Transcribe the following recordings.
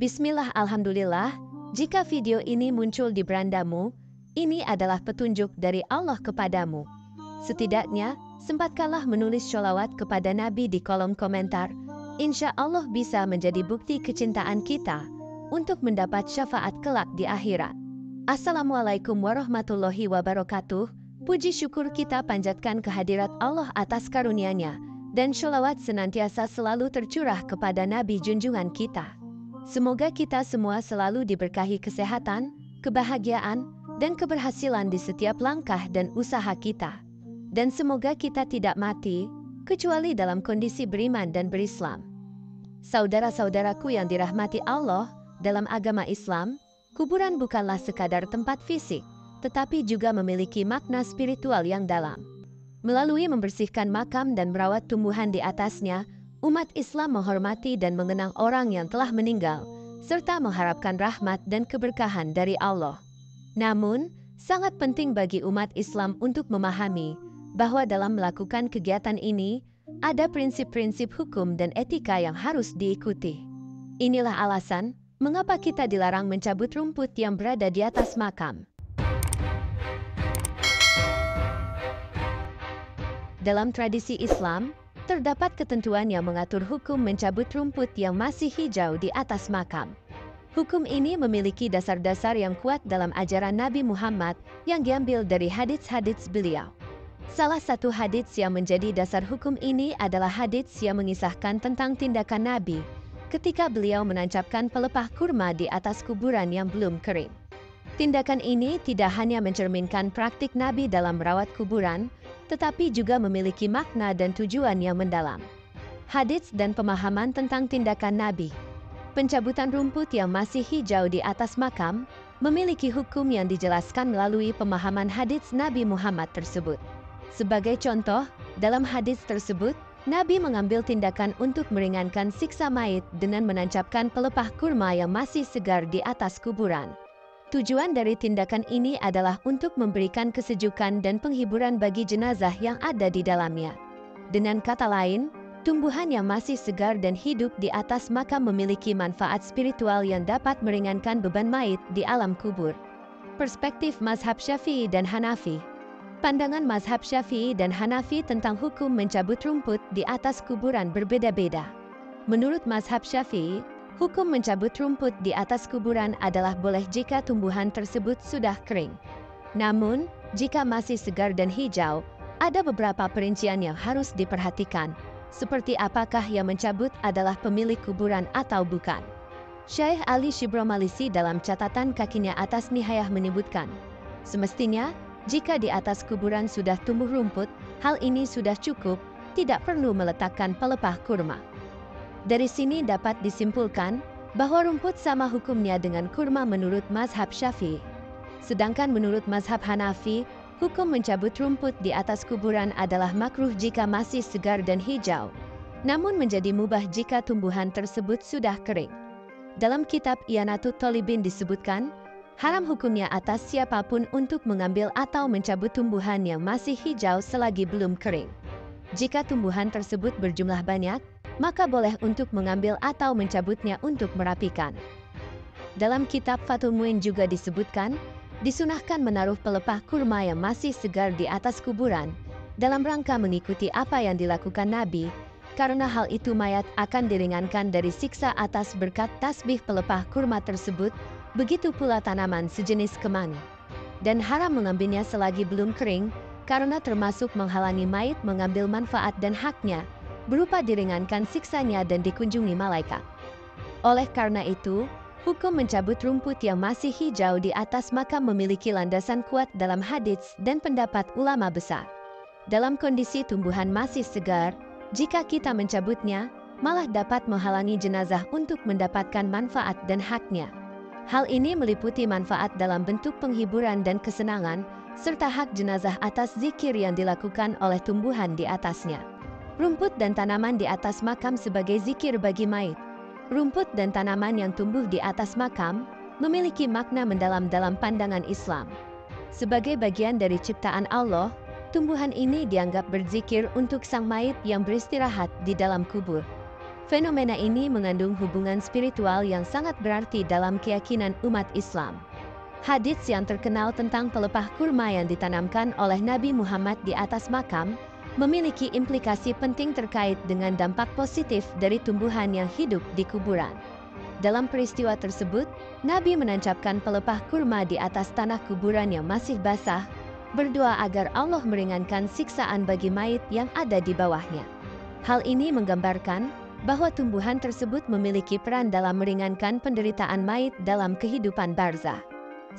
Bismillah, alhamdulillah. Jika video ini muncul di berandamu, ini adalah petunjuk dari Allah kepadamu. Setidaknya, sempatkanlah menulis sholawat kepada Nabi di kolom komentar. Insya Allah bisa menjadi bukti kecintaan kita untuk mendapat syafaat kelak di akhirat. Assalamualaikum warahmatullahi wabarakatuh. Puji syukur kita panjatkan kehadirat Allah atas karunia-Nya, dan sholawat senantiasa selalu tercurah kepada Nabi junjungan kita. Semoga kita semua selalu diberkahi kesehatan, kebahagiaan, dan keberhasilan di setiap langkah dan usaha kita. Dan semoga kita tidak mati, kecuali dalam kondisi beriman dan berislam. Saudara-saudaraku yang dirahmati Allah, dalam agama Islam, kuburan bukanlah sekadar tempat fisik, tetapi juga memiliki makna spiritual yang dalam. Melalui membersihkan makam dan merawat tumbuhan di atasnya, umat Islam menghormati dan mengenang orang yang telah meninggal, serta mengharapkan rahmat dan keberkahan dari Allah. Namun, sangat penting bagi umat Islam untuk memahami bahwa dalam melakukan kegiatan ini, ada prinsip-prinsip hukum dan etika yang harus diikuti. Inilah alasan mengapa kita dilarang mencabut rumput yang berada di atas makam. Dalam tradisi Islam, terdapat ketentuan yang mengatur hukum mencabut rumput yang masih hijau di atas makam. Hukum ini memiliki dasar-dasar yang kuat dalam ajaran Nabi Muhammad yang diambil dari hadits-hadits beliau. Salah satu hadits yang menjadi dasar hukum ini adalah hadits yang mengisahkan tentang tindakan Nabi ketika beliau menancapkan pelepah kurma di atas kuburan yang belum kering. Tindakan ini tidak hanya mencerminkan praktik Nabi dalam merawat kuburan, tetapi juga memiliki makna dan tujuan yang mendalam. Hadits dan pemahaman tentang tindakan Nabi. Pencabutan rumput yang masih hijau di atas makam memiliki hukum yang dijelaskan melalui pemahaman hadits Nabi Muhammad tersebut. Sebagai contoh, dalam hadits tersebut, Nabi mengambil tindakan untuk meringankan siksa mayit dengan menancapkan pelepah kurma yang masih segar di atas kuburan. Tujuan dari tindakan ini adalah untuk memberikan kesejukan dan penghiburan bagi jenazah yang ada di dalamnya. Dengan kata lain, tumbuhan yang masih segar dan hidup di atas makam memiliki manfaat spiritual yang dapat meringankan beban mayit di alam kubur. Perspektif mazhab Syafi'i dan Hanafi. Pandangan mazhab Syafi'i dan Hanafi tentang hukum mencabut rumput di atas kuburan berbeda-beda. Menurut mazhab Syafi'i, hukum mencabut rumput di atas kuburan adalah boleh jika tumbuhan tersebut sudah kering. Namun, jika masih segar dan hijau, ada beberapa perincian yang harus diperhatikan, seperti apakah yang mencabut adalah pemilik kuburan atau bukan. Syekh Ali Shibro Malisi dalam catatan kakinya atas Nihayah menyebutkan, semestinya, jika di atas kuburan sudah tumbuh rumput, hal ini sudah cukup, tidak perlu meletakkan pelepah kurma. Dari sini dapat disimpulkan bahwa rumput sama hukumnya dengan kurma menurut mazhab Syafi'i. Sedangkan menurut mazhab Hanafi, hukum mencabut rumput di atas kuburan adalah makruh jika masih segar dan hijau, namun menjadi mubah jika tumbuhan tersebut sudah kering. Dalam kitab I'anatut Thalibin disebutkan, haram hukumnya atas siapapun untuk mengambil atau mencabut tumbuhan yang masih hijau selagi belum kering. Jika tumbuhan tersebut berjumlah banyak, maka boleh untuk mengambil atau mencabutnya untuk merapikan. Dalam kitab Fathul Muin juga disebutkan, disunahkan menaruh pelepah kurma yang masih segar di atas kuburan, dalam rangka mengikuti apa yang dilakukan Nabi, karena hal itu mayat akan diringankan dari siksa atas berkat tasbih pelepah kurma tersebut, begitu pula tanaman sejenis kemangi. Dan haram mengambilnya selagi belum kering, karena termasuk menghalangi mayit mengambil manfaat dan haknya, berupa diringankan siksanya dan dikunjungi malaikat. Oleh karena itu, hukum mencabut rumput yang masih hijau di atas makam memiliki landasan kuat dalam hadits dan pendapat ulama besar. Dalam kondisi tumbuhan masih segar, jika kita mencabutnya, malah dapat menghalangi jenazah untuk mendapatkan manfaat dan haknya. Hal ini meliputi manfaat dalam bentuk penghiburan dan kesenangan, serta hak jenazah atas zikir yang dilakukan oleh tumbuhan di atasnya. Rumput dan tanaman di atas makam sebagai zikir bagi mayit. Rumput dan tanaman yang tumbuh di atas makam memiliki makna mendalam dalam pandangan Islam. Sebagai bagian dari ciptaan Allah, tumbuhan ini dianggap berzikir untuk sang mayit yang beristirahat di dalam kubur. Fenomena ini mengandung hubungan spiritual yang sangat berarti dalam keyakinan umat Islam. Hadits yang terkenal tentang pelepah kurma yang ditanamkan oleh Nabi Muhammad di atas makam memiliki implikasi penting terkait dengan dampak positif dari tumbuhan yang hidup di kuburan. Dalam peristiwa tersebut, Nabi menancapkan pelepah kurma di atas tanah kuburan yang masih basah, berdoa agar Allah meringankan siksaan bagi mayit yang ada di bawahnya. Hal ini menggambarkan bahwa tumbuhan tersebut memiliki peran dalam meringankan penderitaan mayit dalam kehidupan barzah.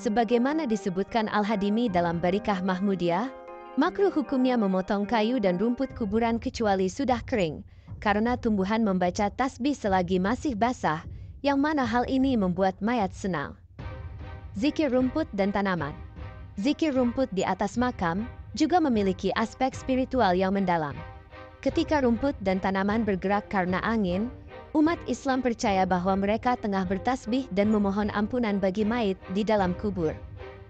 Sebagaimana disebutkan Al-Hadimi dalam Barikah Mahmudiyah, makruh hukumnya memotong kayu dan rumput kuburan kecuali sudah kering, karena tumbuhan membaca tasbih selagi masih basah, yang mana hal ini membuat mayat senang. Zikir rumput dan tanaman. Zikir rumput di atas makam juga memiliki aspek spiritual yang mendalam. Ketika rumput dan tanaman bergerak karena angin, umat Islam percaya bahwa mereka tengah bertasbih dan memohon ampunan bagi mayit di dalam kubur.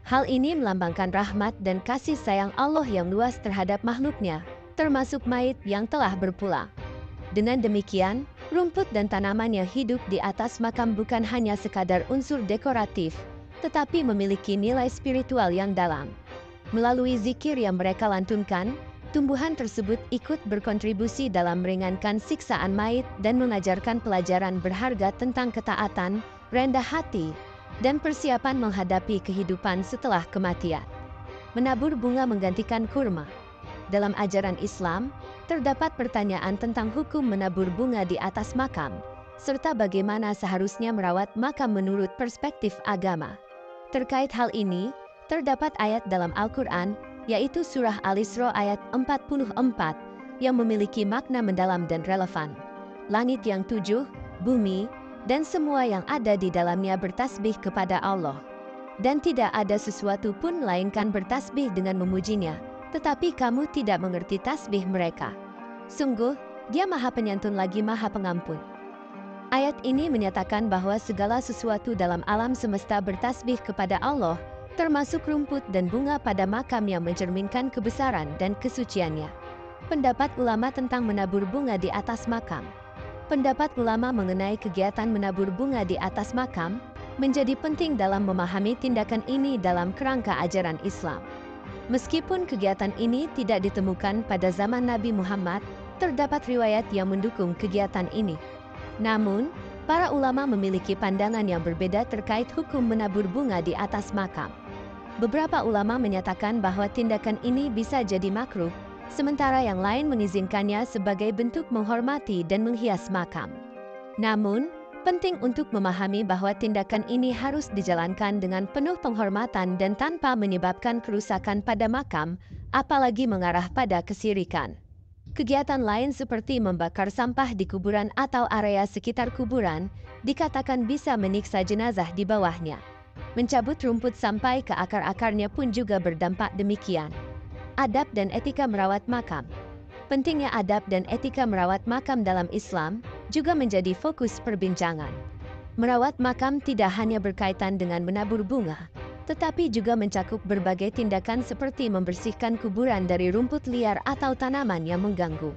Hal ini melambangkan rahmat dan kasih sayang Allah yang luas terhadap makhluknya, termasuk mayit yang telah berpulang. Dengan demikian, rumput dan tanaman yang hidup di atas makam bukan hanya sekadar unsur dekoratif, tetapi memiliki nilai spiritual yang dalam. Melalui zikir yang mereka lantunkan, tumbuhan tersebut ikut berkontribusi dalam meringankan siksaan mayit dan mengajarkan pelajaran berharga tentang ketaatan, rendah hati, dan persiapan menghadapi kehidupan setelah kematian. Menabur bunga menggantikan kurma. Dalam ajaran Islam, terdapat pertanyaan tentang hukum menabur bunga di atas makam, serta bagaimana seharusnya merawat makam menurut perspektif agama. Terkait hal ini, terdapat ayat dalam Al-Quran, yaitu Surah Al-Isra ayat 44, yang memiliki makna mendalam dan relevan. Langit yang 7, bumi, dan semua yang ada di dalamnya bertasbih kepada Allah. Dan tidak ada sesuatu pun melainkan bertasbih dengan memujinya, tetapi kamu tidak mengerti tasbih mereka. Sungguh, Dia Maha Penyantun lagi Maha Pengampun. Ayat ini menyatakan bahwa segala sesuatu dalam alam semesta bertasbih kepada Allah, termasuk rumput dan bunga pada makam yang mencerminkan kebesaran dan kesuciannya. Pendapat ulama tentang menabur bunga di atas makam. Pendapat ulama mengenai kegiatan menabur bunga di atas makam menjadi penting dalam memahami tindakan ini dalam kerangka ajaran Islam. Meskipun kegiatan ini tidak ditemukan pada zaman Nabi Muhammad, terdapat riwayat yang mendukung kegiatan ini. Namun, para ulama memiliki pandangan yang berbeda terkait hukum menabur bunga di atas makam. Beberapa ulama menyatakan bahwa tindakan ini bisa jadi makruh, sementara yang lain mengizinkannya sebagai bentuk menghormati dan menghias makam. Namun, penting untuk memahami bahwa tindakan ini harus dijalankan dengan penuh penghormatan dan tanpa menyebabkan kerusakan pada makam, apalagi mengarah pada kesirikan. Kegiatan lain seperti membakar sampah di kuburan atau area sekitar kuburan dikatakan bisa menyiksa jenazah di bawahnya. Mencabut rumput sampai ke akar-akarnya pun juga berdampak demikian. Adab dan etika merawat makam. Pentingnya adab dan etika merawat makam dalam Islam juga menjadi fokus perbincangan. Merawat makam tidak hanya berkaitan dengan menabur bunga, tetapi juga mencakup berbagai tindakan seperti membersihkan kuburan dari rumput liar atau tanaman yang mengganggu.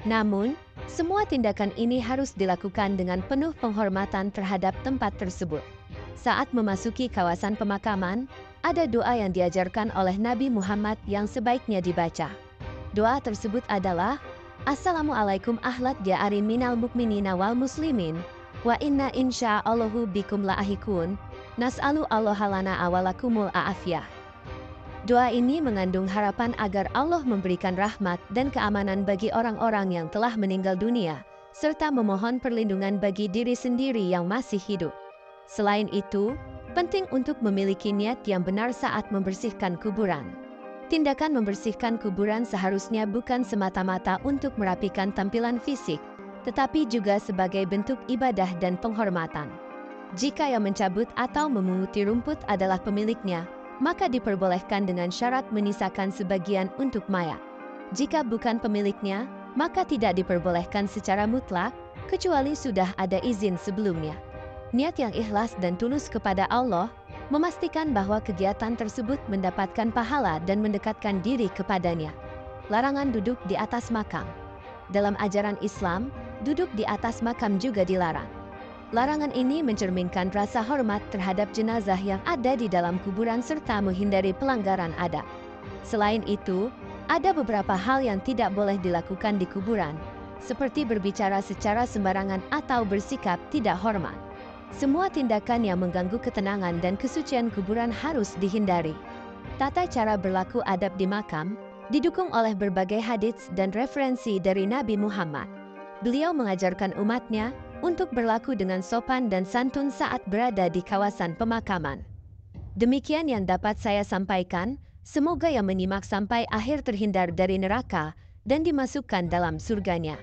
Namun, semua tindakan ini harus dilakukan dengan penuh penghormatan terhadap tempat tersebut. Saat memasuki kawasan pemakaman, ada doa yang diajarkan oleh Nabi Muhammad yang sebaiknya dibaca. Doa tersebut adalah, Assalamualaikum ahlat ja'arin minal mukminina wal muslimin, wa inna insya'allahu bikum la'ahikun, nas'alu allaha lana awalakumul a'afiyah. Doa ini mengandung harapan agar Allah memberikan rahmat dan keamanan bagi orang-orang yang telah meninggal dunia, serta memohon perlindungan bagi diri sendiri yang masih hidup. Selain itu, penting untuk memiliki niat yang benar saat membersihkan kuburan. Tindakan membersihkan kuburan seharusnya bukan semata-mata untuk merapikan tampilan fisik, tetapi juga sebagai bentuk ibadah dan penghormatan. Jika yang mencabut atau memunguti rumput adalah pemiliknya, maka diperbolehkan dengan syarat menyisakan sebagian untuk mayat. Jika bukan pemiliknya, maka tidak diperbolehkan secara mutlak, kecuali sudah ada izin sebelumnya. Niat yang ikhlas dan tulus kepada Allah, memastikan bahwa kegiatan tersebut mendapatkan pahala dan mendekatkan diri kepadanya. Larangan duduk di atas makam. Dalam ajaran Islam, duduk di atas makam juga dilarang. Larangan ini mencerminkan rasa hormat terhadap jenazah yang ada di dalam kuburan serta menghindari pelanggaran adat. Selain itu, ada beberapa hal yang tidak boleh dilakukan di kuburan, seperti berbicara secara sembarangan atau bersikap tidak hormat. Semua tindakan yang mengganggu ketenangan dan kesucian kuburan harus dihindari. Tata cara berlaku adab di makam didukung oleh berbagai hadits dan referensi dari Nabi Muhammad. Beliau mengajarkan umatnya untuk berlaku dengan sopan dan santun saat berada di kawasan pemakaman. Demikian yang dapat saya sampaikan, semoga yang menyimak sampai akhir terhindar dari neraka dan dimasukkan dalam surganya.